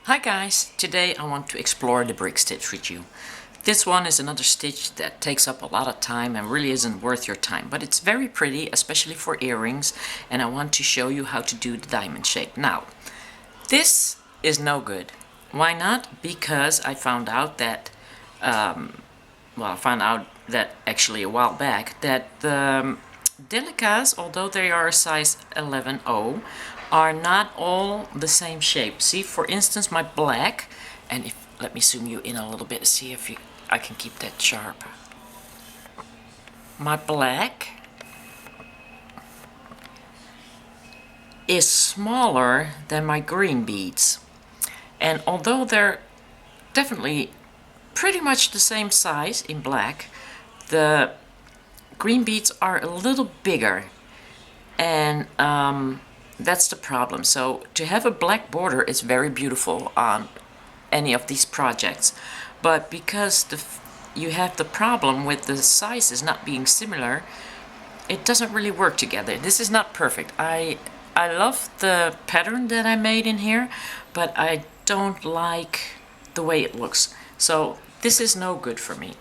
Hi guys, today I want to explore the brick stitch with you. This one is another stitch that takes up a lot of time and really isn't worth your time, but it's very pretty, especially for earrings, and I want to show you how to do the diamond shape. Now, this is no good. Why not? Because I found out that, actually a while back, that the Delicas, although they are a size 11O, are not all the same shape. See, for instance, my black, and if let me zoom you in a little bit to see if I can keep that sharp. My black is smaller than my green beads, and although they're definitely pretty much the same size in black, the green beads are a little bigger, and that's the problem. So to have a black border is very beautiful on any of these projects, but because you have the problem with the sizes not being similar, it doesn't really work together. This is not perfect. I love the pattern that I made in here, but I don't like the way it looks. So this is no good for me.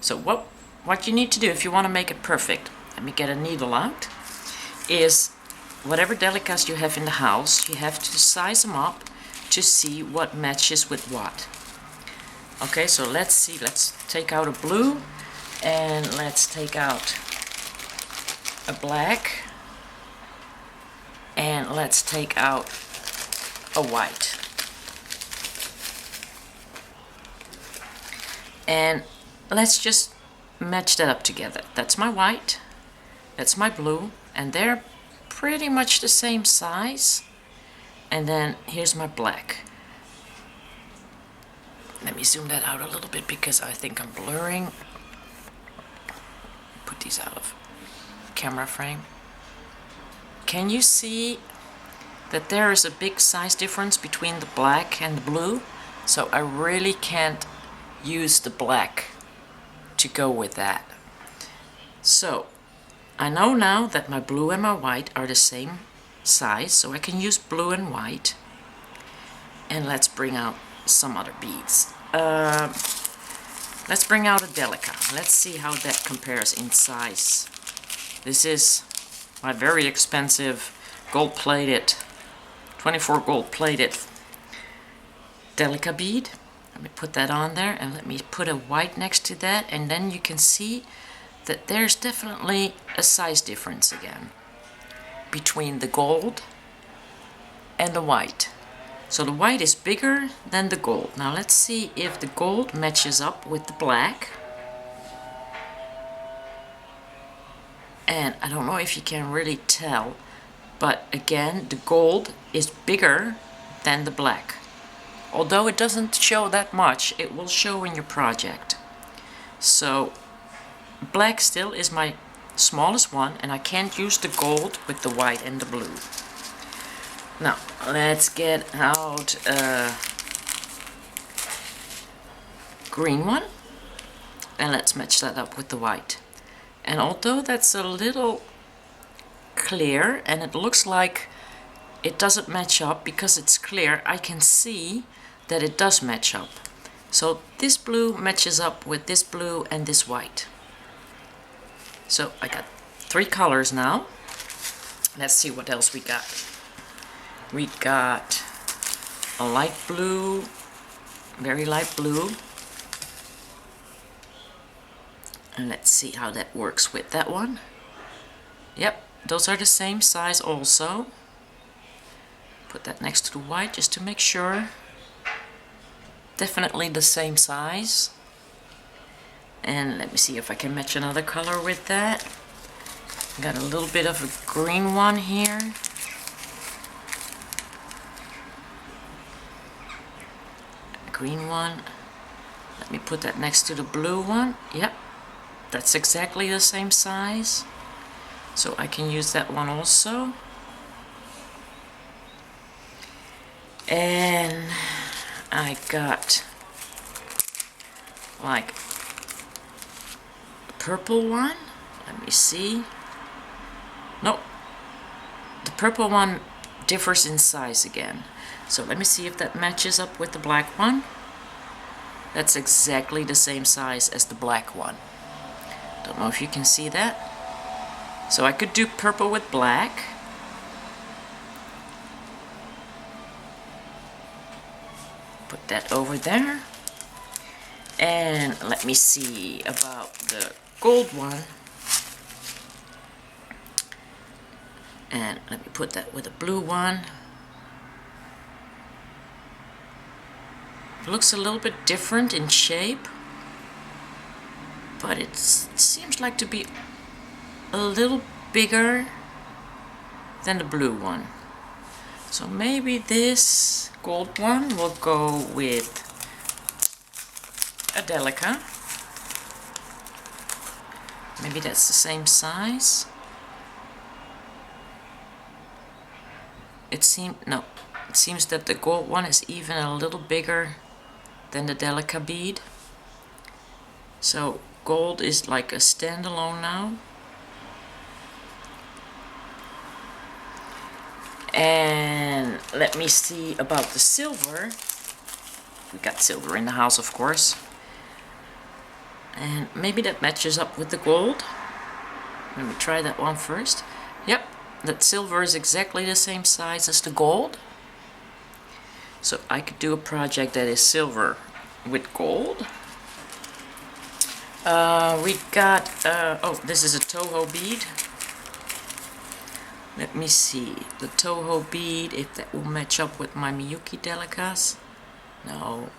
So what you need to do if you want to make it perfect, let me get a needle out, is whatever Delicas you have in the house, you have to size them up to see what matches with what. Okay, so let's see. Let's take out a blue, and let's take out a black, and let's take out a white. And let's just match that up together. That's my white, that's my blue, and they're pretty much the same size. And then here's my black. Let me zoom that out a little bit because I think I'm blurring. Put these out of camera frame. Can you see that there is a big size difference between the black and the blue? So I really can't use the black to go with that. So I know now that my blue and my white are the same size, so I can use blue and white. And let's bring out some other beads. Let's bring out a Delica. Let's see how that compares in size. This is my very expensive gold-plated, 24 gold-plated Delica bead. Let me put that on there, and let me put a white next to that, and then you can see that there's definitely a size difference again between the gold and the white. So the white is bigger than the gold. Now let's see if the gold matches up with the black. And I don't know if you can really tell, but again, the gold is bigger than the black. Although it doesn't show that much, it will show in your project. So black still is my smallest one, and I can't use the gold with the white and the blue. Now let's get out a green one, and let's match that up with the white. And although that's a little clear and it looks like it doesn't match up because it's clear, I can see that it does match up. So this blue matches up with this blue and this white. So I got 3 colors now. Let's see what else we got. We got a light blue, very light blue. And let's see how that works with that one. Yep, those are the same size also. Put that next to the white just to make sure. Definitely the same size. And let me see if I can match another color with that. Got a little bit of a green one here. A green one. Let me put that next to the blue one. Yep, that's exactly the same size. So I can use that one also. And I got like a purple one. Let me see. Nope. The purple one differs in size again. So let me see if that matches up with the black one. That's exactly the same size as the black one. Don't know if you can see that. So I could do purple with black. Put that over there. And let me see about the gold one. And let me put that with a blue one. It looks a little bit different in shape, but it seems like to be a little bigger than the blue one. So maybe this gold one will go with a Delica. Maybe that's the same size. It seems that the gold one is even a little bigger than the Delica bead. So gold is like a standalone now. And let me see about the silver. We got silver in the house, of course. And maybe that matches up with the gold. Let me try that one first. Yep, that silver is exactly the same size as the gold. So I could do a project that is silver with gold. We got, oh, this is a Toho bead. Let me see, the Toho bead, if that will match up with my Miyuki Delicas. No,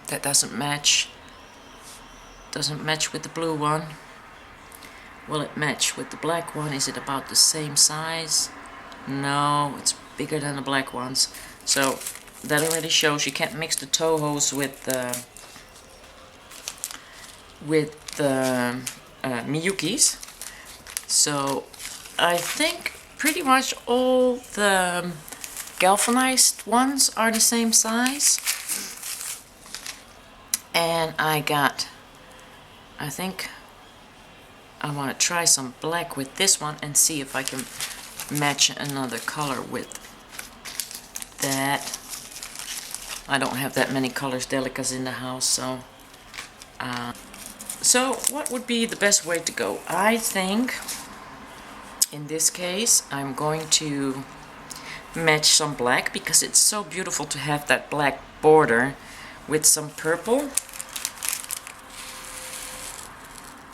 that doesn't match. Doesn't match with the blue one. Will it match with the black one? Is it about the same size? No, it's bigger than the black ones. So that already shows you can't mix the Tohos with the Miyukis. So I think pretty much all the galvanized ones are the same size. And I think I want to try some black with this one and see if I can match another color with that. I don't have that many colors Delicas in the house, so what would be the best way to go? I think in this case I'm going to match some black because it's so beautiful to have that black border with some purple.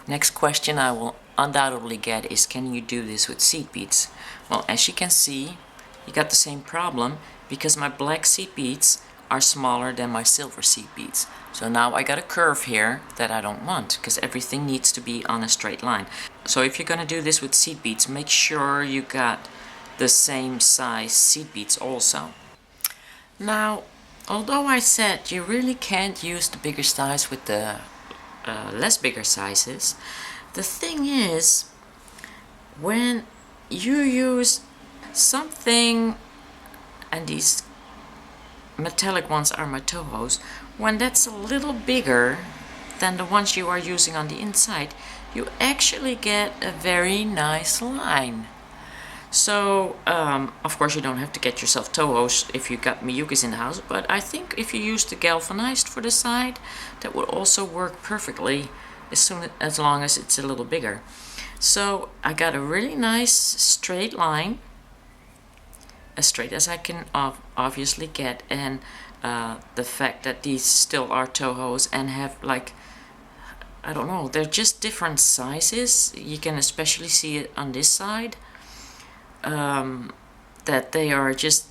Next question I will undoubtedly get is, can you do this with seed beads? Well, as you can see, you got the same problem because my black seed beads are smaller than my silver seed beads. So now I got a curve here that I don't want because everything needs to be on a straight line. So if you're going to do this with seed beads, make sure you got the same size seed beads also. Now, although I said you really can't use the bigger size with the less bigger sizes, the thing is, when you use something, and these metallic ones are my Tohos, when that's a little bigger than the ones you are using on the inside, you actually get a very nice line. So, of course you don't have to get yourself Tohos if you got Miyukis in the house, but I think if you use the galvanized for the side, that would also work perfectly as long as it's a little bigger. So I got a really nice straight line, as straight as I can obviously get, and the fact that these still are Tohos and have, like, I don't know, they're just different sizes. You can especially see it on this side. That they are just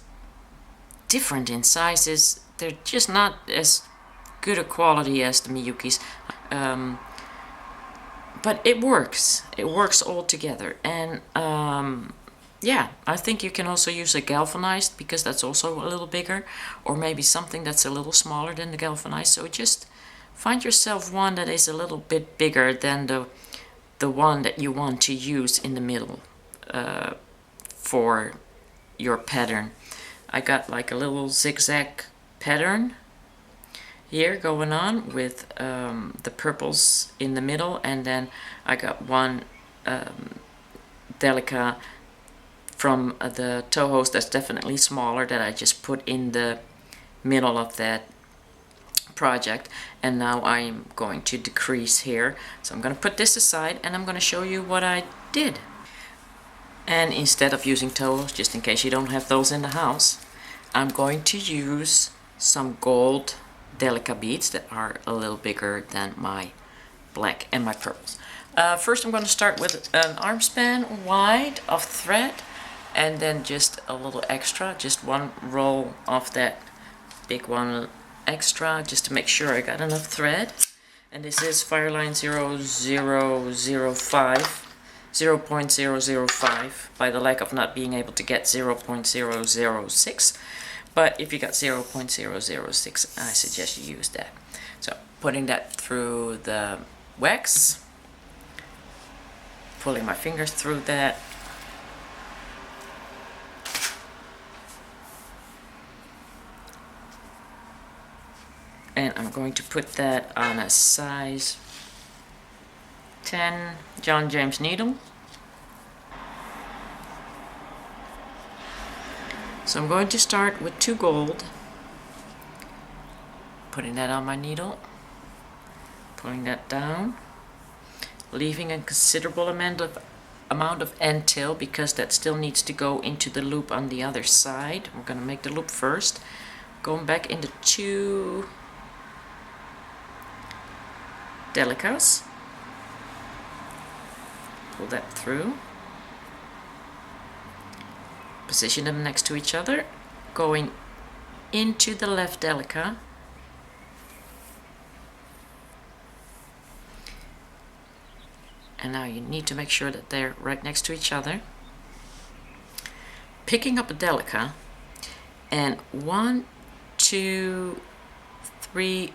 different in sizes. They're just not as good a quality as the Miyukis, but it works. It works all together. And yeah, I think you can also use a galvanized because that's also a little bigger, or maybe something that's a little smaller than the galvanized. So just find yourself one that is a little bit bigger than the one that you want to use in the middle for your pattern. I got like a little zigzag pattern here going on with the purples in the middle, and then I got one Delica from the toe hose that's definitely smaller that I just put in the middle of that project, and now I'm going to decrease here. So I'm going to put this aside and I'm going to show you what I did. And instead of using toe hose, just in case you don't have those in the house, I'm going to use some gold Delica beads that are a little bigger than my black and my purples. First I'm going to start with an arm span wide of thread, and then just a little extra, just one roll of that big one extra, just to make sure I got enough thread. And this is Fireline 0.005 by the lack of not being able to get 0.006. But if you got 0.006, I suggest you use that. So putting that through the wax, pulling my fingers through that, and I'm going to put that on a size 10 John James needle. So I'm going to start with 2 gold, putting that on my needle, pulling that down, leaving a considerable amount of end tail because that still needs to go into the loop on the other side. We're going to make the loop first, going back into 2 Delicas, pull that through, position them next to each other, going into the left Delica, and now you need to make sure that they're right next to each other. Picking up a Delica, and 1, 2, 3,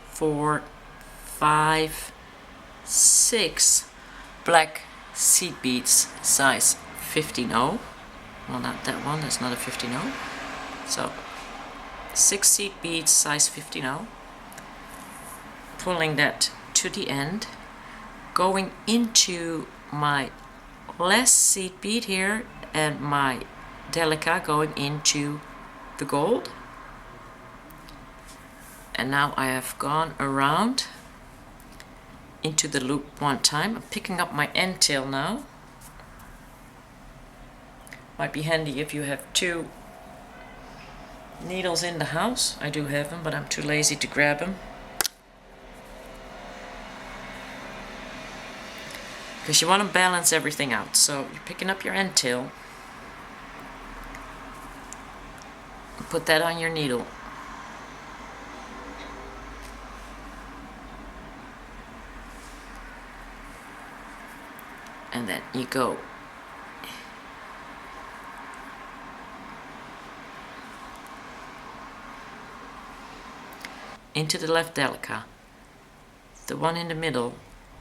4, 5, 6 black seed beads size 15-0. Well, not that one, that's not a 15-0. So 6 seed beads size 15-0. Pulling that to the end, going into my last seed bead here, and my Delica going into the gold. And now I have gone around into the loop 1 time. I'm picking up my end tail now. Might be handy if you have 2 needles in the house. I do have them, but I'm too lazy to grab them. Because you want to balance everything out. So you're picking up your end tail, put that on your needle, and then you go into the left Delica, the one in the middle,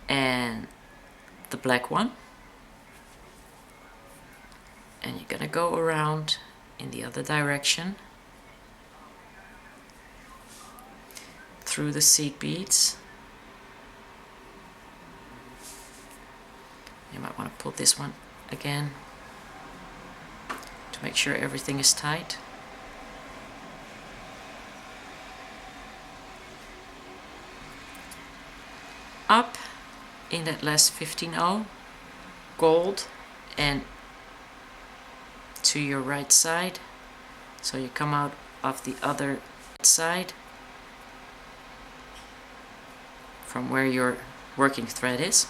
and the black one, and you're gonna go around in the other direction through the seed beads. You might want to pull this one again to make sure everything is tight. Up in that last 15-0 gold and to your right side, so you come out of the other side from where your working thread is.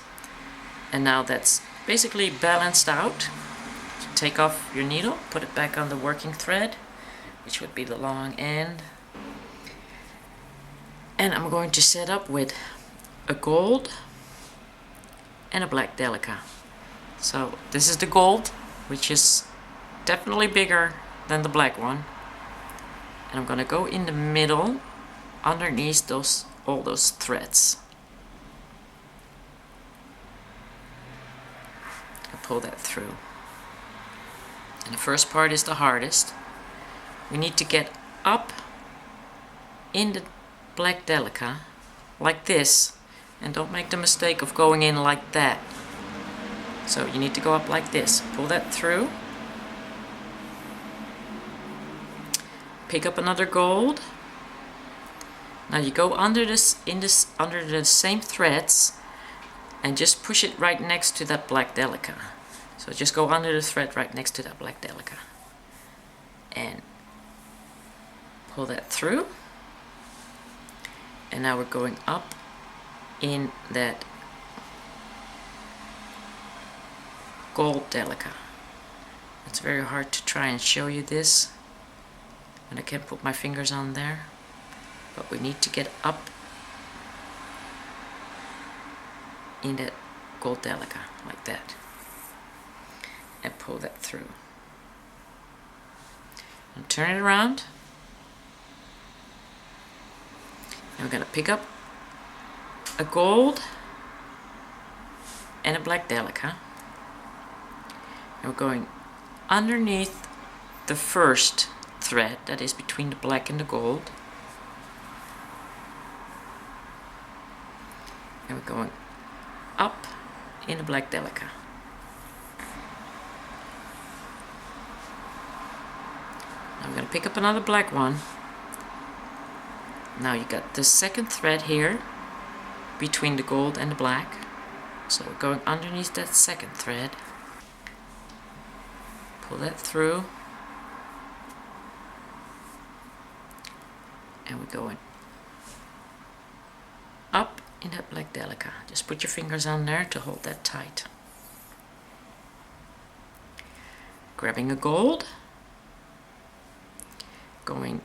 And now that's basically balanced out. Take off your needle, put it back on the working thread, which would be the long end, and I'm going to set up with a gold and a black Delica. So this is the gold, which is definitely bigger than the black one, and I'm gonna go in the middle underneath all those threads. I'll pull that through. And the first part is the hardest. We need to get up in the black Delica like this, and don't make the mistake of going in like that. So you need to go up like this, pull that through, pick up another gold. Now you go under under the same threads and just push it right next to that black Delica. So just go under the thread right next to that black Delica and pull that through. And now we're going up in that gold Delica. It's very hard to try and show you this when I can't put my fingers on there, but we need to get up in that gold Delica like that and pull that through and turn it around. And we're going to pick up a gold and a black Delica, and we're going underneath the first thread that is between the black and the gold, and we're going up in the black Delica. Now I'm going to pick up another black one. Now you got the second thread here between the gold and the black, so we're going underneath that second thread, pull that through, and we're going up in that black Delica. Just put your fingers on there to hold that tight. Grabbing a gold, going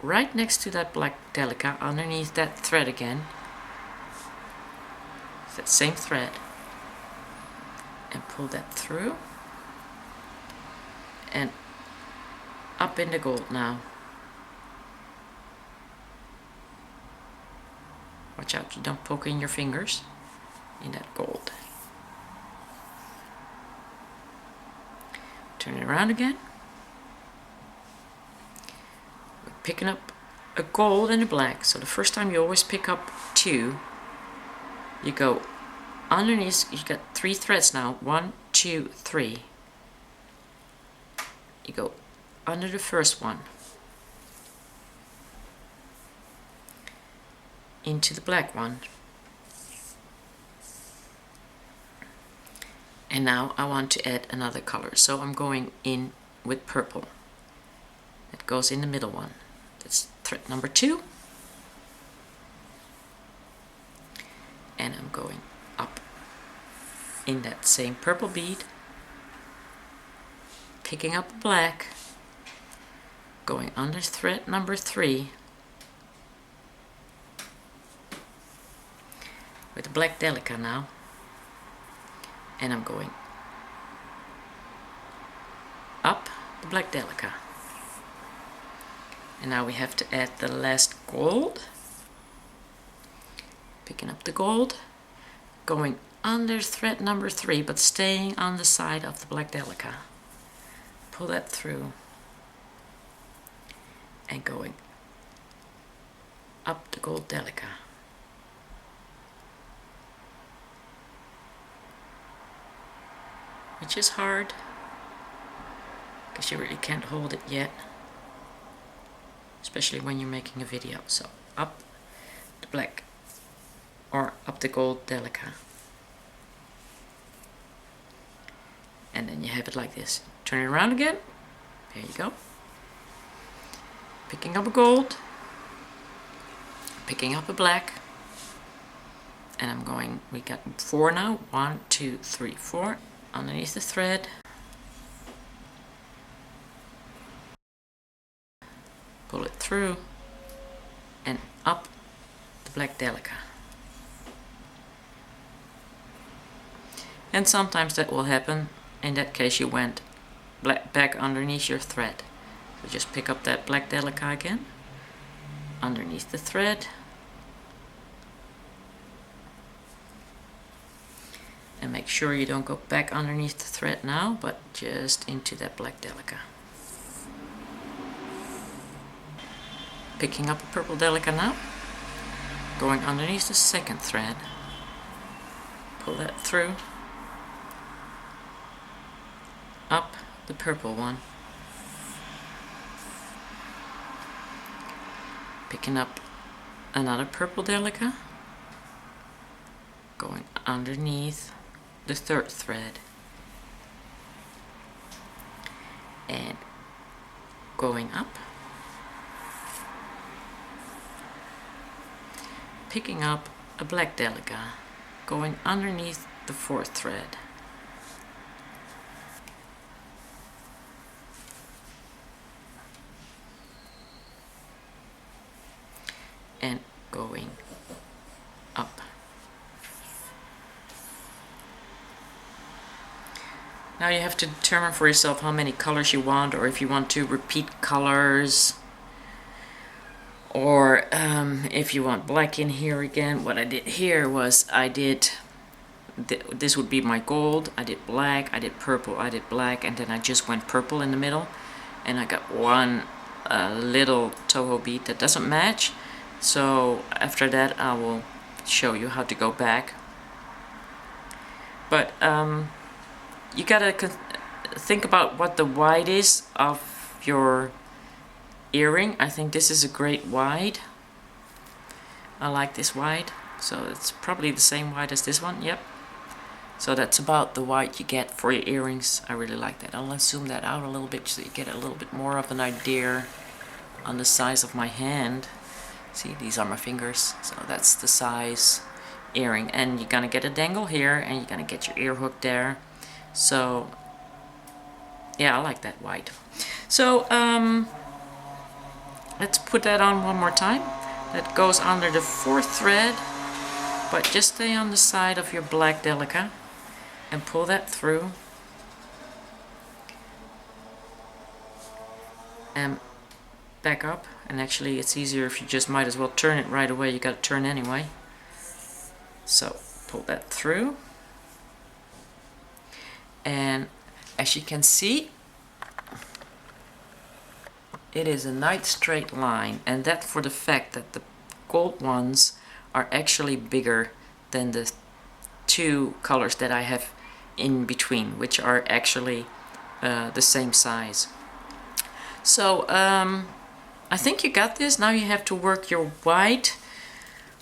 right next to that black Delica underneath that thread again, that same thread, and pull that through and up in the gold now. Watch out you don't poke in your fingers in that gold. Turn it around again. We're picking up a gold and a black, so the first time you always pick up two. You go underneath, you got 3 threads now, 1, 2, 3. You go under the first one into the black one, and now I want to add another color, so I'm going in with purple. It goes in the middle one. That's thread number 2, and I'm going up in that same purple bead, picking up black, going under thread number 3 with the black Delica now, and I'm going up the black Delica. And now we have to add the last gold. Picking up the gold, going under thread number 3 but staying on the side of the black Delica. Pull that through and going up the gold Delica. Which is hard because you really can't hold it yet, especially when you're making a video. So up the black or up the gold Delica, and then you have it like this. Turn it around again. There you go. Picking up a gold, picking up a black, and I'm going, we got 4 now, 1, 2, 3, 4 underneath the thread, pull it through and up the black Delica. And sometimes that will happen. In that case you went back underneath your thread. So just pick up that black Delica again, underneath the thread, and make sure you don't go back underneath the thread now, but just into that black Delica. Picking up a purple Delica now, going underneath the second thread, pull that through, up the purple one, Picking up another purple delica, going underneath the third thread, and going up, picking up a black delica, going underneath the fourth thread, and going up. Now you have to determine for yourself how many colors you want, or if you want to repeat colors, or if you want black in here again. What I did here was this would be my gold, I did black, I did purple, I did black, and then I just went purple in the middle, and I got one little Toho bead that doesn't match. So after that I will show you how to go back. But you gotta think about what the wide is of your earring. I think this is a great wide. I like this wide, so it's probably the same wide as this one. Yep. So that's about the wide you get for your earrings. I really like that. I'll zoom that out a little bit so you get a little bit more of an idea on the size of my hand. See, these are my fingers, so that's the size earring. And you're gonna get a dangle here, and you're gonna get your ear hook there. So yeah, I like that wide. So let's put that on one more time. That goes under the fourth thread, but just stay on the side of your black delica and pull that through, and back up. And actually it's easier if you just might as well turn it right away. You got to turn anyway. So pull that through, and as you can see, it is a nice straight line, and that for the fact that the gold ones are actually bigger than the two colors that I have in between, which are actually the same size. So I think you got this. Now you have to work your wide.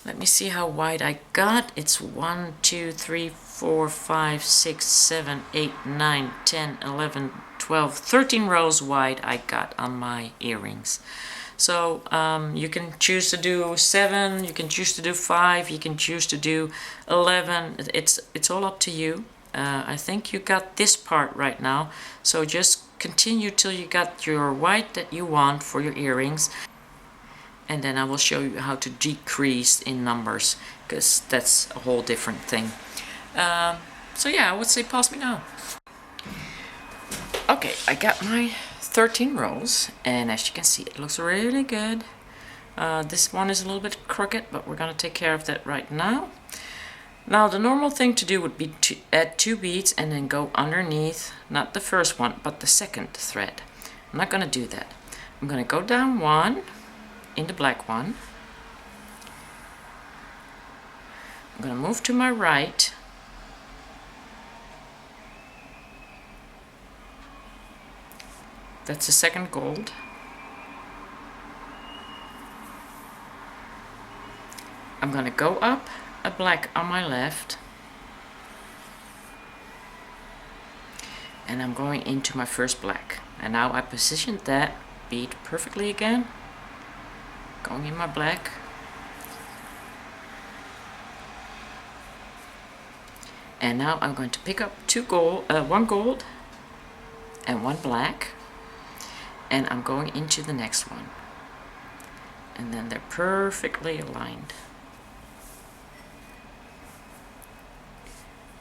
Let me see how wide I got. It's 1, 2, 3, 4, 5, 6, 7, 8, 9, 10, 11, 12, 13 rows wide I got on my earrings. So you can choose to do 7, you can choose to do 5, you can choose to do 11. It's all up to you. I think you got this part right now. So just continue till you got your white that you want for your earrings. And then I will show you how to decrease in numbers, because that's a whole different thing. So yeah, I would say pause me now. Okay, I got my 13 rows, and as you can see, it looks really good. This one is a little bit crooked, but we're gonna take care of that right now. Now the normal thing to do would be to add 2 beads and then go underneath, not the first one, but the second thread. I'm not gonna do that. I'm gonna go down 1 in the black one. I'm gonna move to my right. That's the second gold. I'm gonna go up a black on my left, and I'm going into my first black. And now I positioned that bead perfectly again, going in my black, and now I'm going to pick up 1 gold and 1 black, and I'm going into the next one, and then they're perfectly aligned.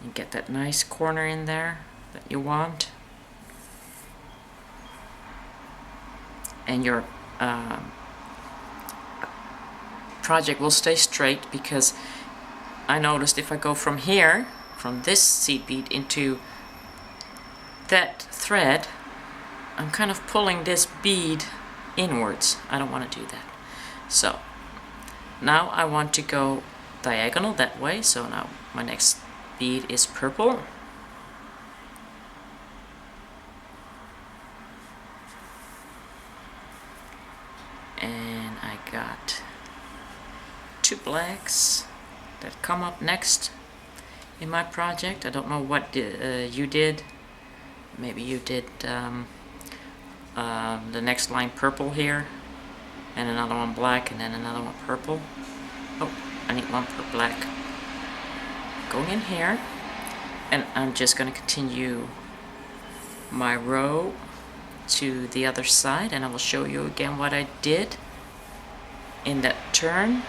You get that nice corner in there that you want, and your project will stay straight, because I noticed if I go from here, from this seed bead into that thread, I'm kind of pulling this bead inwards. I don't want to do that. So now I want to go diagonal that way. So now my next bead is purple, and I got 2 blacks that come up next in my project. I don't know what you did. Maybe you did the next line purple here, and another one black, and then another one purple. Oh, I need one per black. Going in here, and I'm just going to continue my row to the other side, and I will show you again what I did in that turn.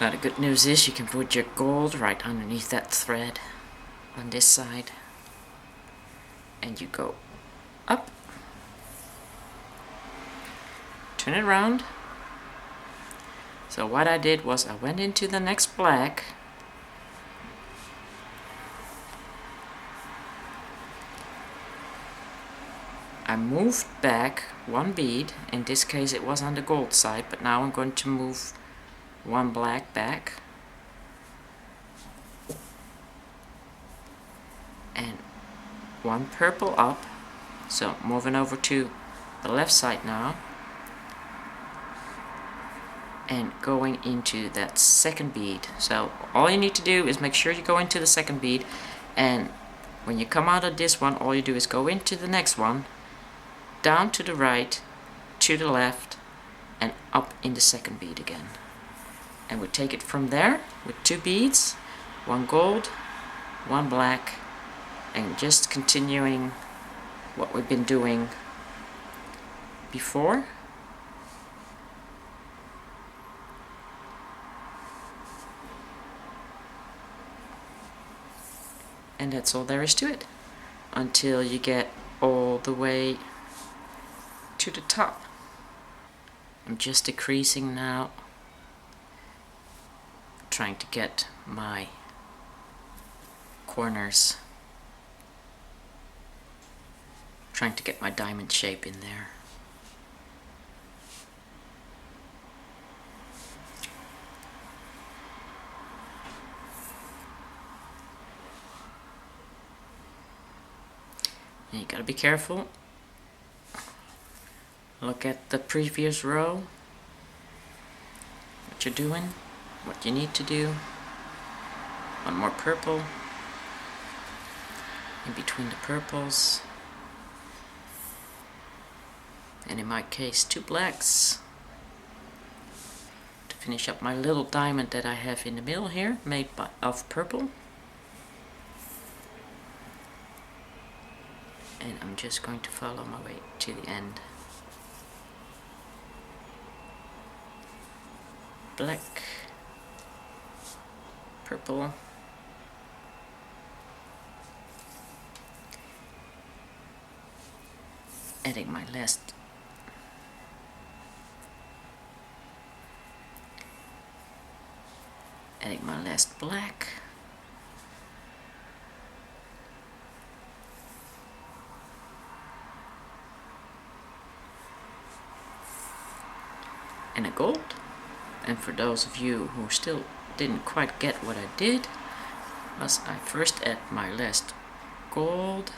Now the good news is you can put your gold right underneath that thread on this side, and you go up, turn it around. So what I did was I went into the next black, I moved back 1 bead. In this case it was on the gold side, but now I'm going to move 1 black back and 1 purple up. So moving over to the left side now and going into that second bead. So all you need to do is make sure you go into the second bead, and when you come out of this one, all you do is go into the next one, down to the right, to the left, and up in the second bead again. And we take it from there with 2 beads, 1 gold, 1 black, and just continuing what we've been doing before. And that's all there is to it, until you get all the way to the top. I'm just decreasing now, trying to get my corners, trying to get my diamond shape in there. And you gotta be careful. Look at the previous row, what you're doing, what you need to do. 1 more purple in between the purples, and in my case 2 blacks to finish up my little diamond that I have in the middle here, made of purple. And I'm just going to follow my way to the end. Black, purple, adding my last black, and a gold. And for those of you who still didn't quite get what I did, was I first add my last gold,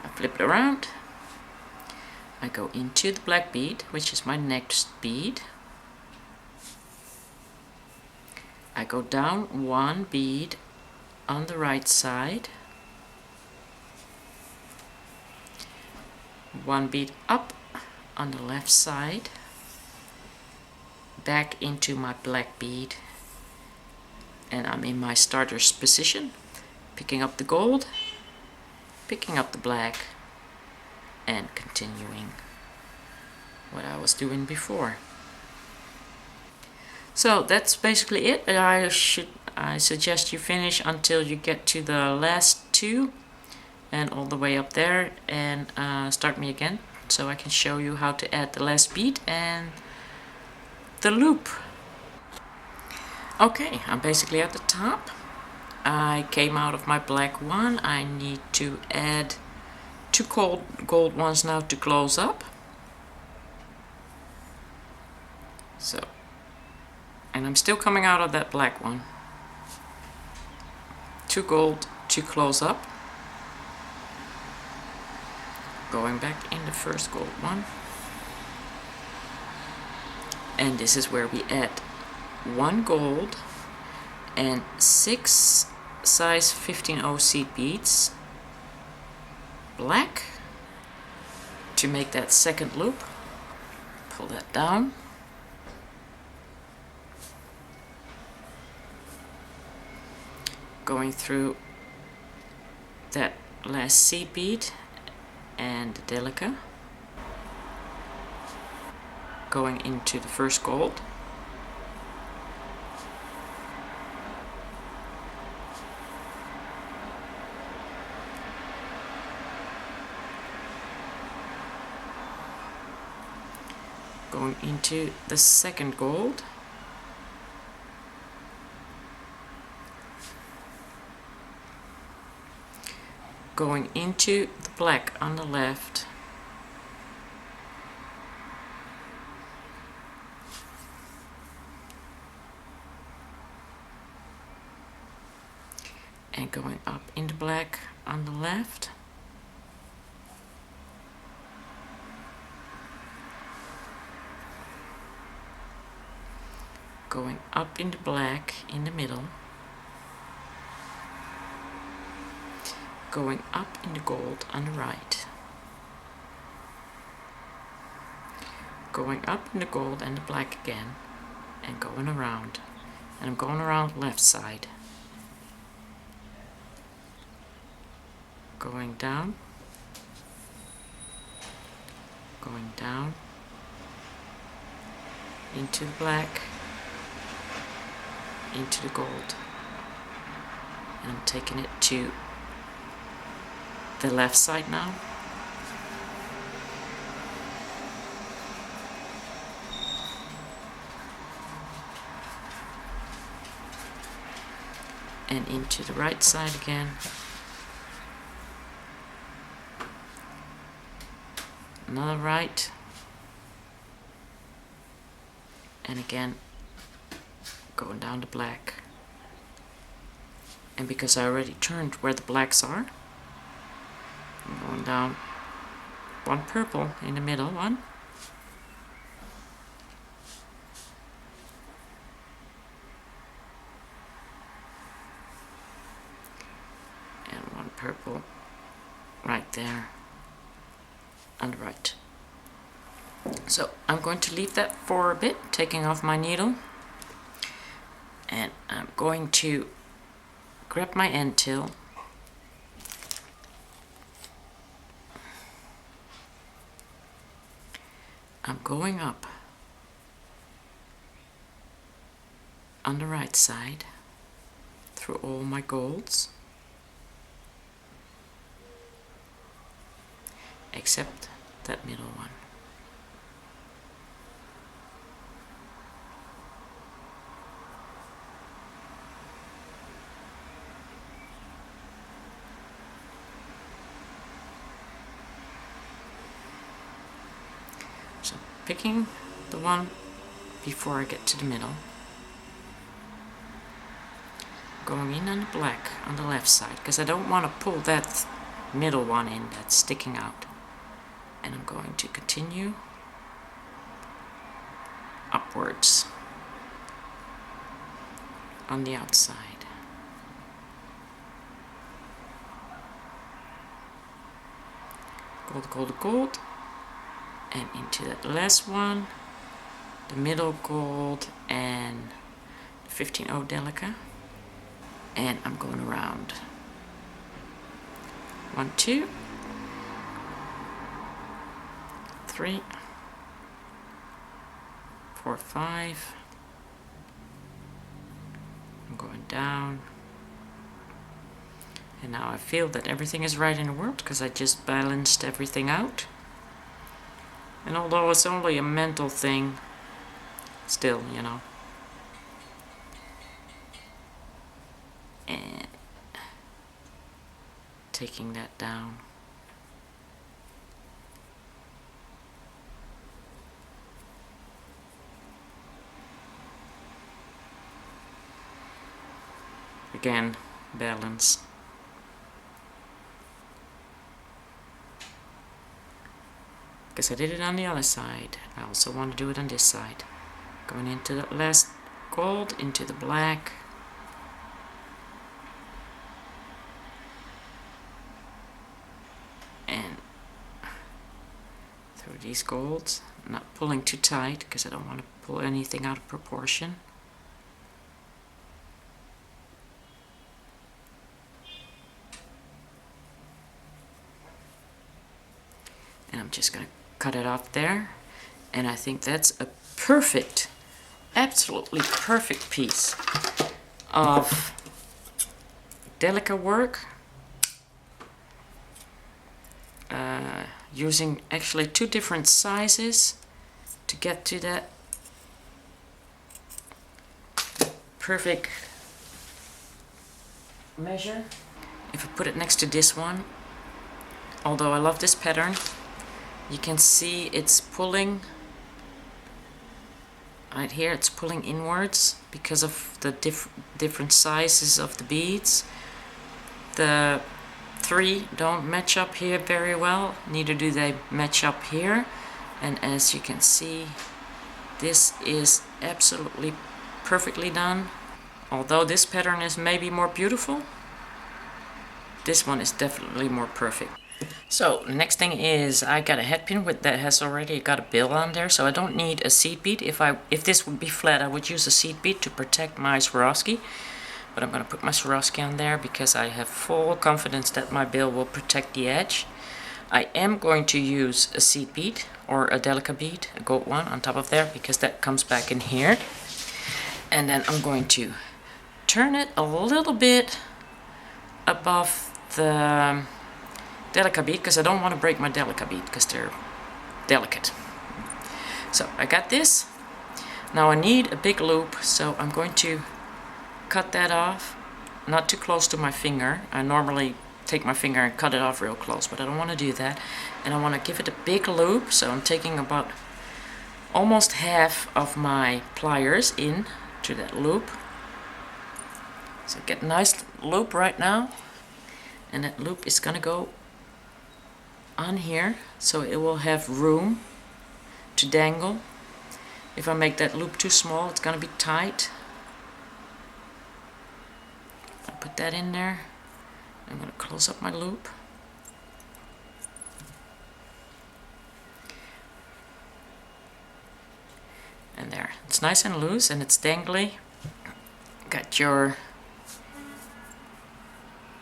I flip it around, I go into the black bead, which is my next bead, I go down 1 bead on the right side, 1 bead up on the left side, back into my black bead, and I'm in my starter's position, picking up the gold, picking up the black, and continuing what I was doing before. So that's basically it. I suggest you finish until you get to the last two and all the way up there, and start me again so I can show you how to add the last bead and the loop. Okay, I'm basically at the top. I came out of my black one. I need to add two gold ones now to close up. So, and I'm still coming out of that black one. Two gold to close up. Going back in the first gold one. And this is where we add one gold and 6 size 15/0 seed beads, black, to make that second loop. Pull that down. Going through that last seed bead and the delica. Going into the first gold. Going into the second gold. Going into the black on the left. And going up into black on the left. Going up into black in the middle. Going up into gold on the right. Going up into gold and the black again, and going around. And I'm going around the left side. Going down. Going down. Into the black. Into the gold. And I'm taking it to the left side now. And into the right side again. Another right. And again, going down to black. And because I already turned where the blacks are, I'm going down one purple in the middle one. And one purple right there on the right. So I'm going to leave that for a bit, taking off my needle. And I'm going to grab my end till. I'm going up on the right side through all my golds, except that middle one. So picking the one before I get to the middle, going in on the black on the left side, because I don't want to pull that middle one in that's sticking out. And I'm going to continue upwards on the outside. Gold, gold, gold. And into that last one, the middle gold and 15/0 delica. And I'm going around. 1, 2, 3, 4, 5, I'm going down. And now I feel that everything is right in the world because I just balanced everything out. And although it's only a mental thing, still, you know. And taking that down. Again, balance. Because I did it on the other side. I also want to do it on this side. Going into the last gold, into the black. And through these golds. Not pulling too tight because I don't want to pull anything out of proportion. And I'm just going to cut it off there, and I think that's a perfect, absolutely perfect piece of Delica work, using actually 2 different sizes to get to that perfect measure. If I put it next to this one, although I love this pattern, you can see it's pulling right here, it's pulling inwards because of the different sizes of the beads. The 3 don't match up here very well, neither do they match up here. And as you can see, this is absolutely perfectly done. Although this pattern is maybe more beautiful, this one is definitely more perfect. So next thing is I got a head pin that has already got a bill on there, so I don't need a seed bead. If this would be flat, I would use a seed bead to protect my Swarovski. But I'm going to put my Swarovski on there because I have full confidence that my bill will protect the edge. I am going to use a seed bead or a Delica bead, a gold one, on top of there because that comes back in here. And then I'm going to turn it a little bit above the Delica bead because I don't want to break my Delica bead because they're delicate. So I got this. Now I need a big loop, so I'm going to cut that off, not too close to my finger. I normally take my finger and cut it off real close, but I don't want to do that. And I want to give it a big loop, so I'm taking about almost half of my pliers in to that loop. So get a nice loop right now, and that loop is gonna go on here, so it will have room to dangle. If I make that loop too small, it's gonna be tight. I put that in there. I'm gonna close up my loop. And there, it's nice and loose and it's dangly. Got your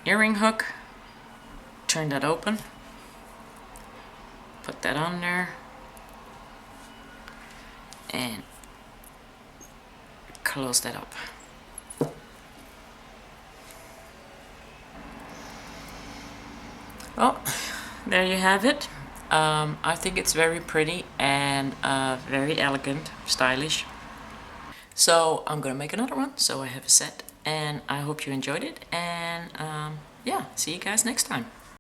earring hook. Turn that open. Put that on there. And close that up. Well, there you have it. I think it's very pretty and very elegant, stylish. So I'm gonna make another one, so I have a set, and I hope you enjoyed it, and yeah, see you guys next time.